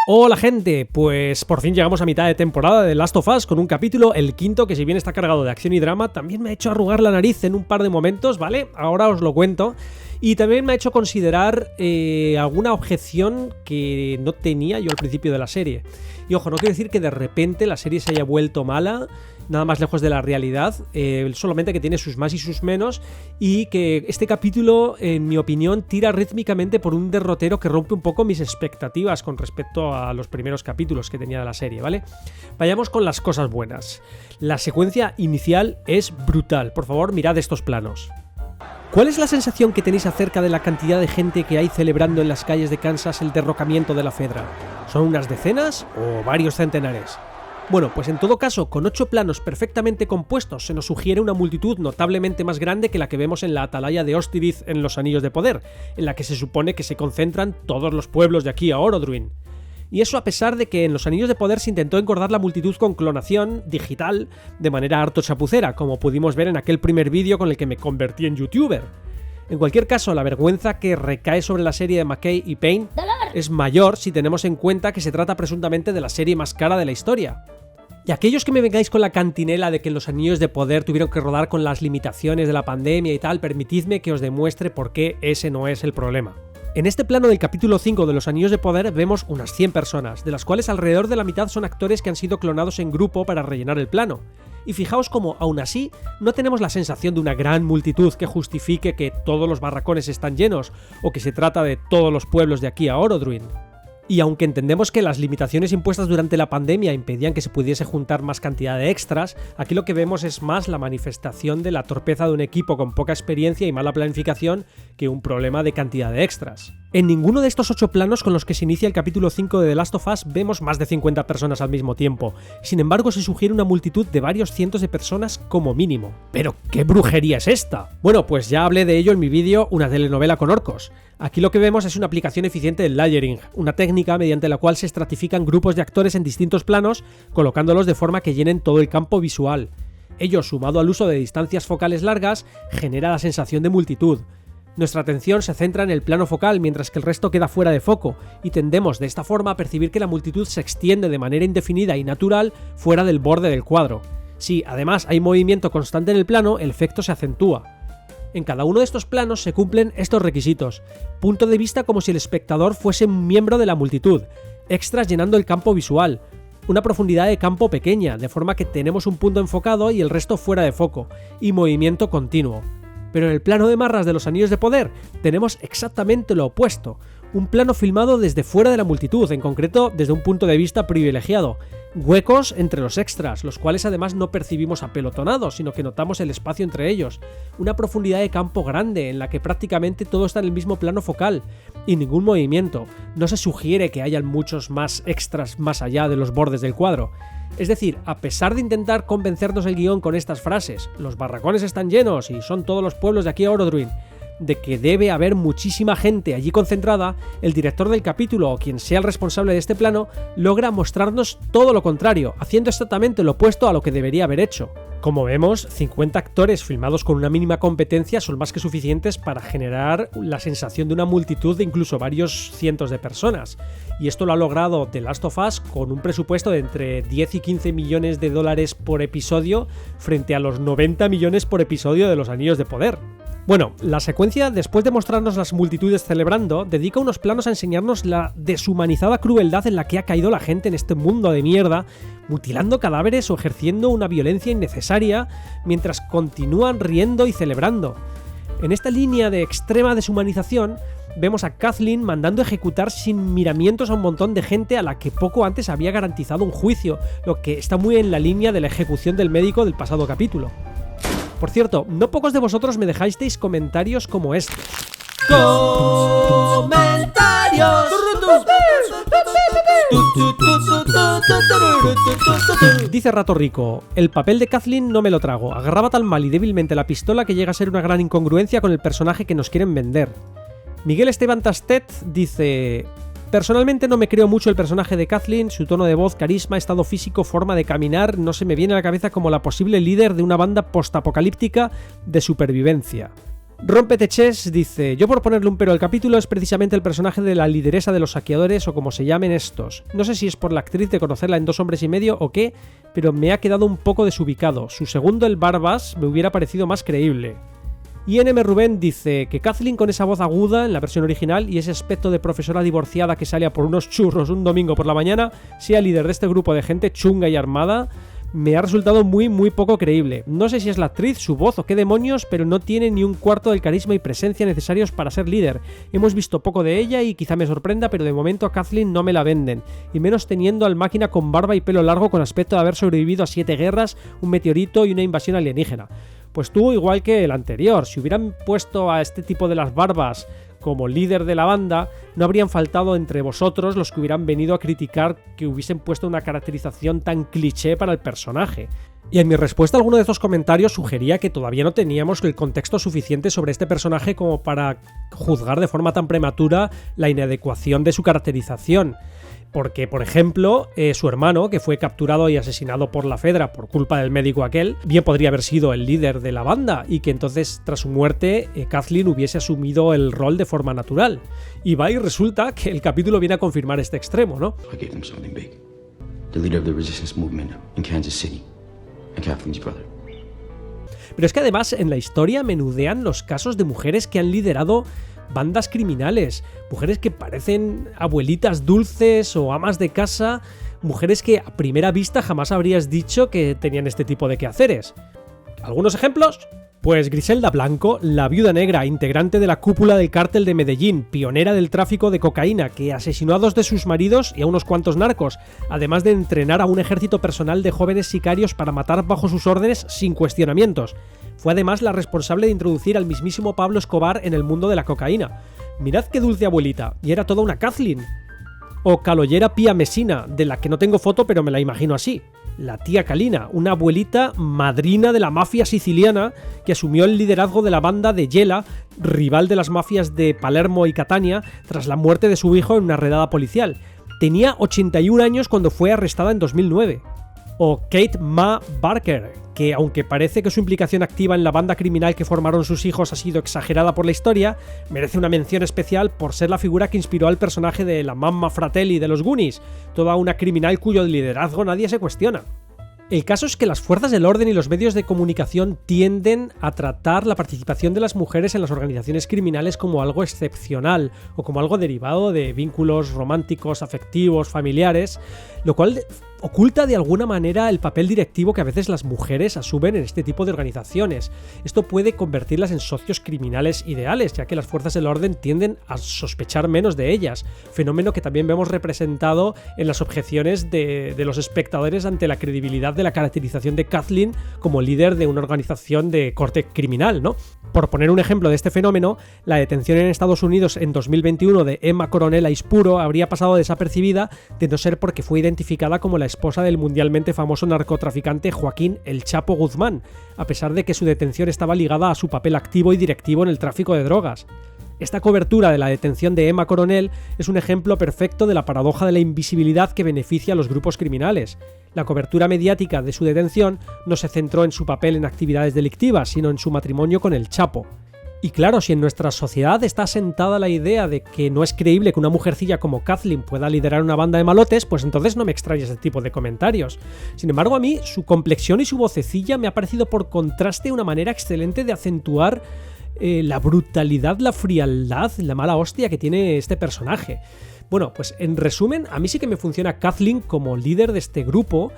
Hola gente, pues por fin llegamos a mitad de temporada de Last of Us con un capítulo, el quinto, que si bien está cargado de acción y drama, también me ha hecho arrugar la nariz en un par de momentos, ¿vale? Ahora os lo cuento. Y también me ha hecho considerar alguna objeción que no tenía yo al principio de la serie. Y ojo, no quiero decir que de repente la serie se haya vuelto mala, nada más lejos de la realidad, solamente que tiene sus más y sus menos, y que este capítulo, en mi opinión, tira rítmicamente por un derrotero que rompe un poco mis expectativas con respecto a los primeros capítulos que tenía de la serie, ¿vale? Vayamos con las cosas buenas. La secuencia inicial es brutal, por favor, mirad estos planos. ¿Cuál es la sensación que tenéis acerca de la cantidad de gente que hay celebrando en las calles de Kansas el derrocamiento de la Fedra? ¿Son unas decenas o varios centenares? Bueno, pues en todo caso, con 8 planos perfectamente compuestos se nos sugiere una multitud notablemente más grande que la que vemos en la atalaya de Ostirith en Los Anillos de Poder, en la que se supone que se concentran todos los pueblos de aquí a Orodruin. Y eso a pesar de que en Los Anillos de Poder se intentó engordar la multitud con clonación digital de manera harto chapucera, como pudimos ver en aquel primer vídeo con el que me convertí en youtuber. En cualquier caso, la vergüenza que recae sobre la serie de McKay y Payne es mayor si tenemos en cuenta que se trata presuntamente de la serie más cara de la historia. Y aquellos que me vengáis con la cantinela de que Los Anillos de Poder tuvieron que rodar con las limitaciones de la pandemia y tal, permitidme que os demuestre por qué ese no es el problema. En este plano del capítulo 5 de Los Anillos de Poder vemos unas 100 personas, de las cuales alrededor de la mitad son actores que han sido clonados en grupo para rellenar el plano. Y fijaos cómo, aún así, no tenemos la sensación de una gran multitud que justifique que todos los barracones están llenos, o que se trata de todos los pueblos de aquí a Orodruin. Y aunque entendemos que las limitaciones impuestas durante la pandemia impedían que se pudiese juntar más cantidad de extras, aquí lo que vemos es más la manifestación de la torpeza de un equipo con poca experiencia y mala planificación que un problema de cantidad de extras. En ninguno de estos 8 planos con los que se inicia el capítulo 5 de The Last of Us vemos más de 50 personas al mismo tiempo. Sin embargo, se sugiere una multitud de varios cientos de personas como mínimo. ¿Pero qué brujería es esta? Bueno, pues ya hablé de ello en mi vídeo Una telenovela con orcos. Aquí lo que vemos es una aplicación eficiente del layering, una técnica mediante la cual se estratifican grupos de actores en distintos planos, colocándolos de forma que llenen todo el campo visual. Ello, sumado al uso de distancias focales largas, genera la sensación de multitud. Nuestra atención se centra en el plano focal mientras que el resto queda fuera de foco, y tendemos de esta forma a percibir que la multitud se extiende de manera indefinida y natural fuera del borde del cuadro. Si además hay movimiento constante en el plano, el efecto se acentúa. En cada uno de estos planos se cumplen estos requisitos: punto de vista como si el espectador fuese un miembro de la multitud, extras llenando el campo visual, una profundidad de campo pequeña, de forma que tenemos un punto enfocado y el resto fuera de foco, y movimiento continuo. Pero en el plano de Marras de Los Anillos de Poder tenemos exactamente lo opuesto, un plano filmado desde fuera de la multitud, en concreto desde un punto de vista privilegiado, huecos entre los extras, los cuales además no percibimos apelotonados, sino que notamos el espacio entre ellos, una profundidad de campo grande en la que prácticamente todo está en el mismo plano focal, y ningún movimiento, no se sugiere que hayan muchos más extras más allá de los bordes del cuadro. Es decir, a pesar de intentar convencernos el guión con estas frases, los barracones están llenos y son todos los pueblos de aquí a Orodruin, de que debe haber muchísima gente allí concentrada, el director del capítulo o quien sea el responsable de este plano logra mostrarnos todo lo contrario, haciendo exactamente lo opuesto a lo que debería haber hecho. Como vemos, 50 actores filmados con una mínima competencia son más que suficientes para generar la sensación de una multitud de incluso varios cientos de personas. Y esto lo ha logrado The Last of Us con un presupuesto de entre 10 y 15 millones de dólares por episodio frente a los 90 millones por episodio de Los Anillos de Poder. Bueno, la secuencia, después de mostrarnos las multitudes celebrando, dedica unos planos a enseñarnos la deshumanizada crueldad en la que ha caído la gente en este mundo de mierda, mutilando cadáveres o ejerciendo una violencia innecesaria mientras continúan riendo y celebrando. En esta línea de extrema deshumanización, vemos a Kathleen mandando ejecutar sin miramientos a un montón de gente a la que poco antes había garantizado un juicio, lo que está muy en la línea de la ejecución del médico del pasado capítulo. Por cierto, no pocos de vosotros me dejasteis comentarios como estos. ¡Comentarios! Dice Rato Rico: el papel de Kathleen no me lo trago, agarraba tan mal y débilmente la pistola que llega a ser una gran incongruencia con el personaje que nos quieren vender. Miguel Esteban Tastet dice: personalmente no me creo mucho el personaje de Kathleen, su tono de voz, carisma, estado físico, forma de caminar, no se me viene a la cabeza como la posible líder de una banda postapocalíptica de supervivencia. Rompeteches dice: yo por ponerle un pero al capítulo es precisamente el personaje de la lideresa de los saqueadores o como se llamen estos. No sé si es por la actriz de conocerla en 2 hombres y medio o qué, pero me ha quedado un poco desubicado. Su segundo, el Barbas, me hubiera parecido más creíble. Y NM Rubén dice que Kathleen con esa voz aguda en la versión original y ese aspecto de profesora divorciada que sale a por unos churros un domingo por la mañana sea líder de este grupo de gente chunga y armada, me ha resultado muy poco creíble. No sé si es la actriz, su voz o qué demonios, pero no tiene ni un cuarto del carisma y presencia necesarios para ser líder. Hemos visto poco de ella y quizá me sorprenda, pero de momento a Kathleen no me la venden. Y menos teniendo al máquina con barba y pelo largo con aspecto de haber sobrevivido a 7 guerras, un meteorito y una invasión alienígena. Pues tú igual que el anterior, si hubieran puesto a este tipo de las barbas como líder de la banda, no habrían faltado entre vosotros los que hubieran venido a criticar que hubiesen puesto una caracterización tan cliché para el personaje. Y en mi respuesta a alguno de estos comentarios sugería que todavía no teníamos el contexto suficiente sobre este personaje como para juzgar de forma tan prematura la inadecuación de su caracterización. Porque, por ejemplo, su hermano, que fue capturado y asesinado por la Fedra por culpa del médico aquel, bien podría haber sido el líder de la banda y que entonces, tras su muerte, Kathleen hubiese asumido el rol de forma natural. Y va y resulta que el capítulo viene a confirmar este extremo, ¿no? I gave them something big. The leader of the resistance movement in Kansas City, and Kathleen's brother. Pero es que además en la historia menudean los casos de mujeres que han liderado bandas criminales, mujeres que parecen abuelitas dulces o amas de casa, mujeres que a primera vista jamás habrías dicho que tenían este tipo de quehaceres. ¿Algunos ejemplos? Pues Griselda Blanco, la viuda negra, integrante de la cúpula del cártel de Medellín, pionera del tráfico de cocaína, que asesinó a 2 de sus maridos y a unos cuantos narcos, además de entrenar a un ejército personal de jóvenes sicarios para matar bajo sus órdenes sin cuestionamientos. Fue además la responsable de introducir al mismísimo Pablo Escobar en el mundo de la cocaína. Mirad qué dulce abuelita, y era toda una Kathleen. O Caloyera Pía Mesina, de la que no tengo foto pero me la imagino así. La tía Calina, una abuelita madrina de la mafia siciliana que asumió el liderazgo de la banda de Yela, rival de las mafias de Palermo y Catania, tras la muerte de su hijo en una redada policial. Tenía 81 años cuando fue arrestada en 2009. O Kate Ma Barker, que aunque parece que su implicación activa en la banda criminal que formaron sus hijos ha sido exagerada por la historia, merece una mención especial por ser la figura que inspiró al personaje de la Mamma Fratelli de los Goonies, toda una criminal cuyo liderazgo nadie se cuestiona. El caso es que las fuerzas del orden y los medios de comunicación tienden a tratar la participación de las mujeres en las organizaciones criminales como algo excepcional o como algo derivado de vínculos románticos, afectivos, familiares, lo cual oculta de alguna manera el papel directivo que a veces las mujeres asumen en este tipo de organizaciones. Esto puede convertirlas en socios criminales ideales, ya que las fuerzas del orden tienden a sospechar menos de ellas, fenómeno que también vemos representado en las objeciones de los espectadores ante la credibilidad de la caracterización de Kathleen como líder de una organización de corte criminal, ¿no? Por poner un ejemplo de este fenómeno, la detención en Estados Unidos en 2021 de Emma Coronel Aispuro habría pasado desapercibida de no ser porque fue identificada como la esposa del mundialmente famoso narcotraficante Joaquín El Chapo Guzmán, a pesar de que su detención estaba ligada a su papel activo y directivo en el tráfico de drogas. Esta cobertura de la detención de Emma Coronel es un ejemplo perfecto de la paradoja de la invisibilidad que beneficia a los grupos criminales. La cobertura mediática de su detención no se centró en su papel en actividades delictivas, sino en su matrimonio con El Chapo. Y claro, si en nuestra sociedad está asentada la idea de que no es creíble que una mujercilla como Kathleen pueda liderar una banda de malotes, pues entonces no me extraña ese tipo de comentarios. Sin embargo, a mí su complexión y su vocecilla me ha parecido por contraste una manera excelente de acentuar la brutalidad, la frialdad, la mala hostia que tiene este personaje. Bueno, pues en resumen, a mí sí que me funciona Kathleen como líder de este grupo,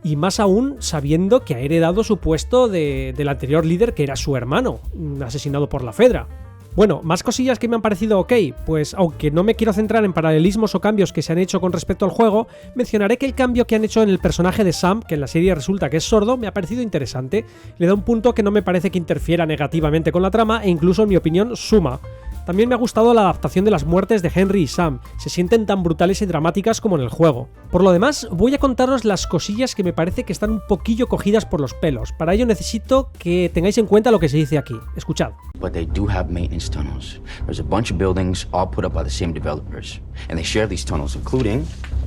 y más aún sabiendo que ha heredado su puesto del anterior líder, que era su hermano, asesinado por la Fedra. Bueno, más cosillas que me han parecido ok, pues aunque no me quiero centrar en paralelismos o cambios que se han hecho con respecto al juego, mencionaré que el cambio que han hecho en el personaje de Sam, que en la serie resulta que es sordo, me ha parecido interesante. Le da un punto que no me parece que interfiera negativamente con la trama e incluso, en mi opinión, suma. También me ha gustado la adaptación de las muertes de Henry y Sam, se sienten tan brutales y dramáticas como en el juego. Por lo demás, voy a contaros las cosillas que me parece que están un poquillo cogidas por los pelos. Para ello necesito que tengáis en cuenta lo que se dice aquí. Escuchad. But they do have maintenance tunnels. There's a bunch of buildings all put up by the same developers, and they share these tunnels, including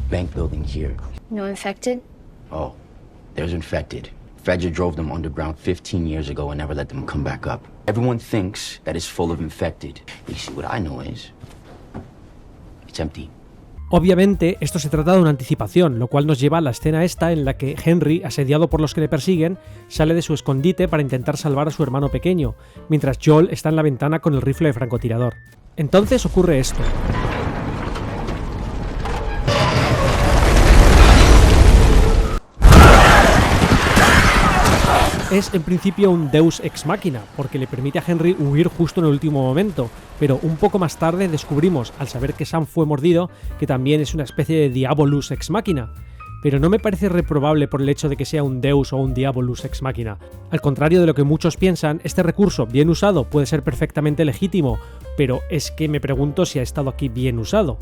bank building here. No infected? Oh, there's infected. Fedra drove them underground 15 years ago and never let them come back up. Everyone thinks that it's full of infected. You see, what I know is, it's empty. Obviamente, esto se trata de una anticipación, lo cual nos lleva a la escena esta en la que Henry, asediado por los que le persiguen, sale de su escondite para intentar salvar a su hermano pequeño, mientras Joel está en la ventana con el rifle de francotirador. Entonces ocurre esto. Es en principio un Deus Ex Machina, porque le permite a Henry huir justo en el último momento, pero un poco más tarde descubrimos, al saber que Sam fue mordido, que también es una especie de Diabolus Ex Machina. Pero no me parece reprobable por el hecho de que sea un Deus o un Diabolus Ex Machina. Al contrario de lo que muchos piensan, este recurso bien usado puede ser perfectamente legítimo, pero es que me pregunto si ha estado aquí bien usado.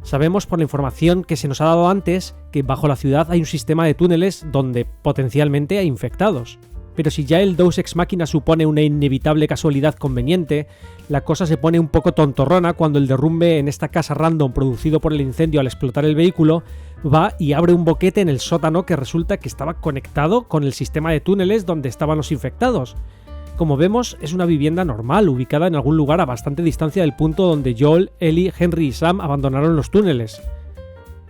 Sabemos por la información que se nos ha dado antes que bajo la ciudad hay un sistema de túneles donde potencialmente hay infectados. Pero si ya el Deus Ex Machina supone una inevitable casualidad conveniente, la cosa se pone un poco tontorrona cuando el derrumbe en esta casa random producido por el incendio al explotar el vehículo va y abre un boquete en el sótano que resulta que estaba conectado con el sistema de túneles donde estaban los infectados. Como vemos, es una vivienda normal, ubicada en algún lugar a bastante distancia del punto donde Joel, Ellie, Henry y Sam abandonaron los túneles.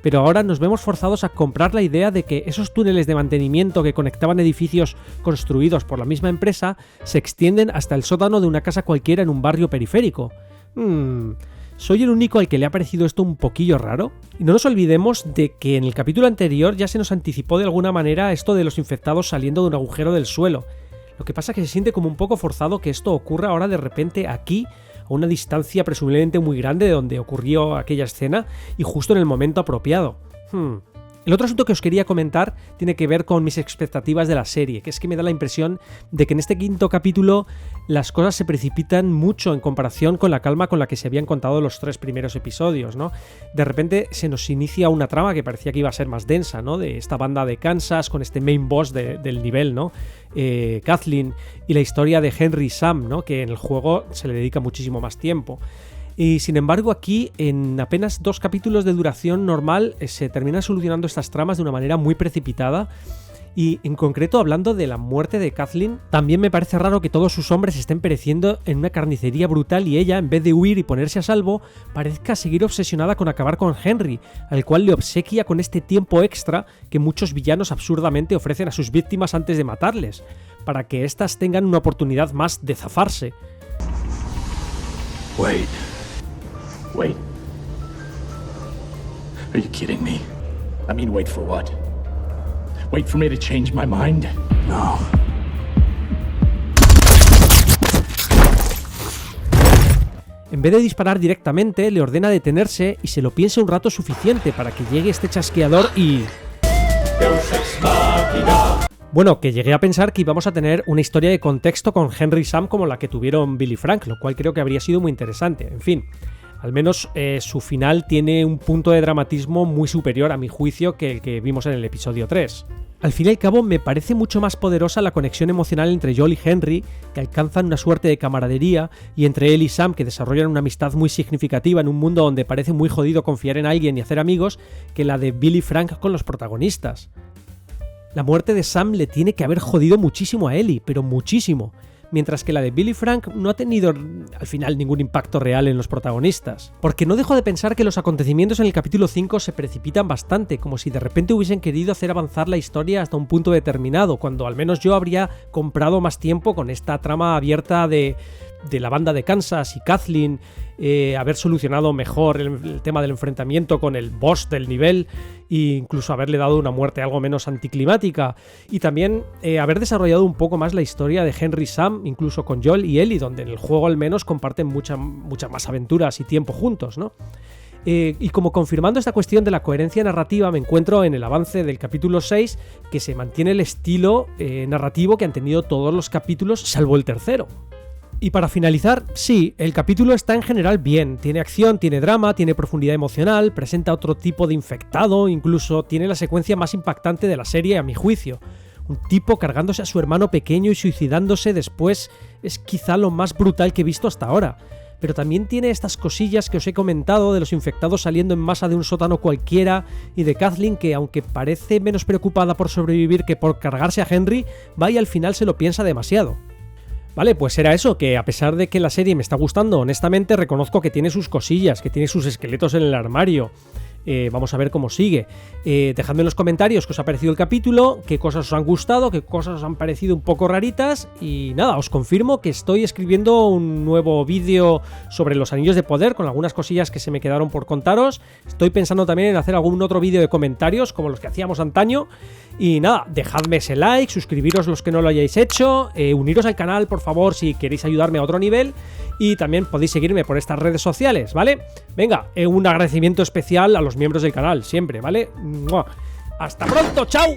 Pero ahora nos vemos forzados a comprar la idea de que esos túneles de mantenimiento que conectaban edificios construidos por la misma empresa se extienden hasta el sótano de una casa cualquiera en un barrio periférico. ¿Soy el único al que le ha parecido esto un poquillo raro? Y no nos olvidemos de que en el capítulo anterior ya se nos anticipó de alguna manera esto de los infectados saliendo de un agujero del suelo. Lo que pasa es que se siente como un poco forzado que esto ocurra ahora de repente aquí, a una distancia presumiblemente muy grande de donde ocurrió aquella escena y justo en el momento apropiado. El otro asunto que os quería comentar tiene que ver con mis expectativas de la serie, que es que me da la impresión de que en este quinto capítulo las cosas se precipitan mucho en comparación con la calma con la que se habían contado los 3 primeros episodios, ¿no? De repente se nos inicia una trama que parecía que iba a ser más densa, ¿no? De esta banda de Kansas con este main boss del nivel, ¿no? Kathleen, y la historia de Henry y Sam, ¿no? Que en el juego se le dedica muchísimo más tiempo. Y sin embargo aquí, en apenas 2 capítulos de duración normal, se terminan solucionando estas tramas de una manera muy precipitada. Y en concreto, hablando de la muerte de Kathleen, también me parece raro que todos sus hombres estén pereciendo en una carnicería brutal y ella, en vez de huir y ponerse a salvo, parezca seguir obsesionada con acabar con Henry, al cual le obsequia con este tiempo extra que muchos villanos absurdamente ofrecen a sus víctimas antes de matarles, para que éstas tengan una oportunidad más de zafarse. Wait. Are you kidding me? I mean, wait for what? Wait for me to change my mind? No. En vez de disparar directamente, le ordena detenerse y se lo piense un rato suficiente para que llegue este chasqueador y... Bueno, que llegué a pensar que íbamos a tener una historia de contexto con Henry y Sam como la que tuvieron Billy y Frank, lo cual creo que habría sido muy interesante. En fin, al menos su final tiene un punto de dramatismo muy superior a mi juicio que el que vimos en el episodio 3. Al fin y al cabo, me parece mucho más poderosa la conexión emocional entre Joel y Henry, que alcanzan una suerte de camaradería, y entre él y Sam, que desarrollan una amistad muy significativa en un mundo donde parece muy jodido confiar en alguien y hacer amigos, que la de Billy y Frank con los protagonistas. La muerte de Sam le tiene que haber jodido muchísimo a Ellie, pero muchísimo, mientras que la de Billy y Frank no ha tenido al final ningún impacto real en los protagonistas. Porque no dejo de pensar que los acontecimientos en el capítulo 5 se precipitan bastante, como si de repente hubiesen querido hacer avanzar la historia hasta un punto determinado, cuando al menos yo habría comprado más tiempo con esta trama abierta de la banda de Kansas y Kathleen, haber solucionado mejor el tema del enfrentamiento con el boss del nivel e incluso haberle dado una muerte algo menos anticlimática, y también haber desarrollado un poco más la historia de Henry y Sam, incluso con Joel y Ellie, donde en el juego al menos comparten muchas más aventuras y tiempo juntos, ¿no? Y como confirmando esta cuestión de la coherencia narrativa, me encuentro en el avance del capítulo 6, que se mantiene el estilo narrativo que han tenido todos los capítulos salvo el tercero. Y para finalizar, sí, el capítulo está en general bien, tiene acción, tiene drama, tiene profundidad emocional, presenta otro tipo de infectado, incluso tiene la secuencia más impactante de la serie a mi juicio. Un tipo cargándose a su hermano pequeño y suicidándose después es quizá lo más brutal que he visto hasta ahora. Pero también tiene estas cosillas que os he comentado de los infectados saliendo en masa de un sótano cualquiera y de Kathleen que, aunque parece menos preocupada por sobrevivir que por cargarse a Henry, va y al final se lo piensa demasiado. Vale, pues era eso, que a pesar de que la serie me está gustando, honestamente reconozco que tiene sus cosillas, que tiene sus esqueletos en el armario. Vamos a ver cómo sigue. Dejadme en los comentarios qué os ha parecido el capítulo, qué cosas os han gustado, qué cosas os han parecido un poco raritas. Y nada, os confirmo que estoy escribiendo un nuevo vídeo sobre los Anillos de Poder, con algunas cosillas que se me quedaron por contaros. Estoy pensando también en hacer algún otro vídeo de comentarios, como los que hacíamos antaño. Y nada, dejadme ese like, suscribiros los que no lo hayáis hecho, uniros al canal, por favor, si queréis ayudarme a otro nivel. Y también podéis seguirme por estas redes sociales, ¿vale? Venga, un agradecimiento especial a los miembros del canal, siempre, ¿vale? ¡Mua! ¡Hasta pronto! ¡Chao!